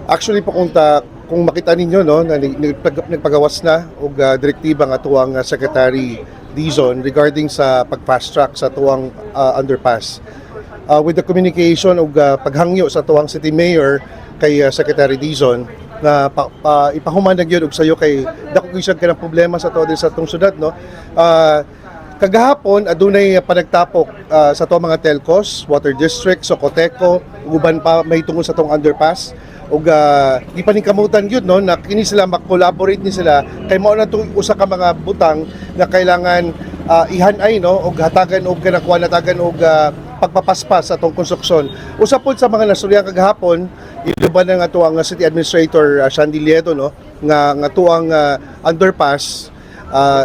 Actually po kung makita ninyo no na nagpagawas na og direktiba nga tuwang Secretary Dizon regarding sa pag-fast track sa tuwang underpass. With the communication og paghangyo sa tuwang City Mayor kay Secretary Dizon na ipahuman na gyud og sayo kay dako gyud ka ng problema sa tuwa sa atong syudad no. Kagahapon adunay panagtapok sa tuwang mga telcos, water district, Socoteco, uban pa may tungod sa tuwang underpass. Og di pa ni kamutan gyud no na kini sila mag-collaborate ni sila kay mao na tong usa ka mga butang na kailangan ihanay no og hatagan og kanakuan natagan og pagpapaspas sa atong konstruksyon. Usa pod sa mga nasulyan kagahapon iluban na nga tuang City Administrator Shandy Lieto no nga tuang underpass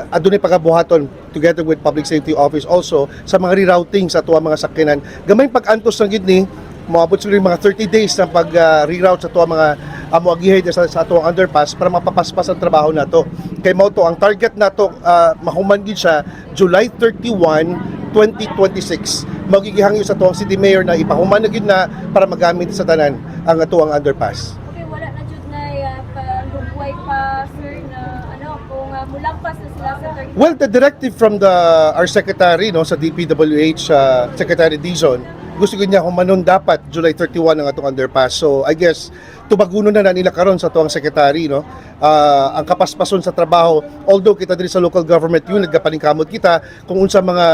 adunay pagabuhaton together with Public Safety Office also sa mga rerouting sa tuwa mga sakyanan. Gamay pag-antos ng gid ni moabot siguro mga 30 days na pag-reroute sa tuwa mga amuagihay sa tuwang underpass para mapapaspas ang trabaho nato. Kay mao to ang target nato mahuman gid siya July 31, 2026. Magigihangyo sa tuwang City Mayor na ipahuman na gid na para magamit sa tanan ang tuwang underpass. Okay, wala na jud na palugway pa sir na kung mulagpas na sila sa 30. Well, the directive from our secretary no sa DPWH Secretary Dizon gusto niya humanon dapat July 31 ang atong underpass. So I guess tubagunon na nila karon sa tuwang secretary no. Ang kapaspason sa trabaho although kita diri sa local government unit nagapalingkamot kita kung unsa mga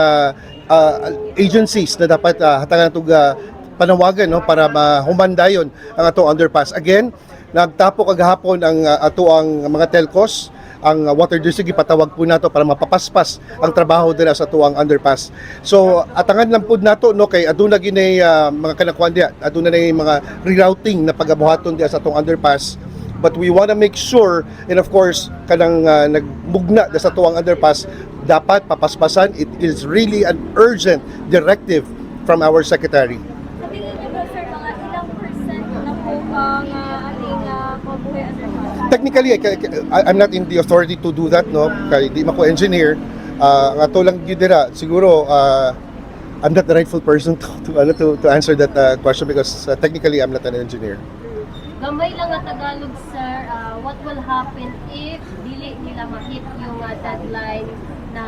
agencies na dapat hatagan natong panawagan no para mahumandayon ang atong underpass. Again, nagtapo kagahapon ang atoang mga telcos ang water district ipatawag po nato para mapapaspas ang trabaho dira sa tuwang underpass. So atangan lang pud nato no kay aduna ginay mga kanakuan dia, aduna nay mga rerouting na pagabuhaton dia sa tuwang underpass. But we want to make sure and of course kanang nagmugna sa tuwang underpass dapat papaspasan. It is really an urgent directive from our secretary. Sa tingin niyo ba sir mga ilang percent na po ang ating mabuhay underpass? Technically, I'm not in the authority to do that, no? Kaya di mako engineer. Ang ato lang gyud dira, siguro I'm not the rightful person to answer that question because technically I'm not an engineer. Gamay lang nga Tagalog sir, what will happen if dili nila ma-hit yung deadline na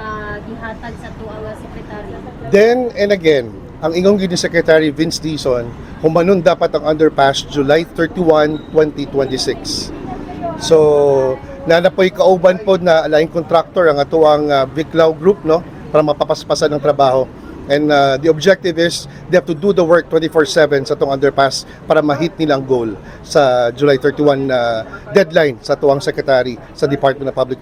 gihatag sa tuwang secretary? Then and again, ang ingong gyud ni Secretary Vince Dizon, humanon dapat ang underpass July 31, 2026. So, nanapoy kauban po na alaing contractor ang atuang Viclao Group no para mapapaspasan ng trabaho. And the objective is they have to do the work 24/7 sa tong underpass para ma-hit nilang goal sa July 31 deadline sa tuwang secretary sa Department of Public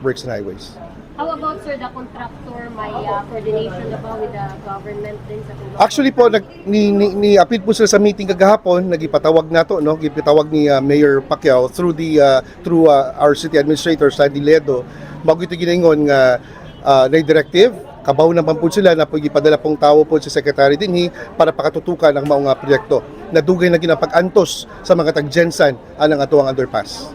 Works and Highways. How about sir the contractor may coordination na ba with the government din sa Actually po ni appeal po sila sa meeting kagahapon, nagipatawag nato no, gipatawag ni Mayor Pacquiao through our city administrator Sandy Ledo. Bago ito giningon nga na directive kabaw naman po sila na ipadala pong tao po si Secretary dinhi para pakatutukan ang maong proyekto na dugay na ginapag-antos sa mga tagjensan anang atuang underpass.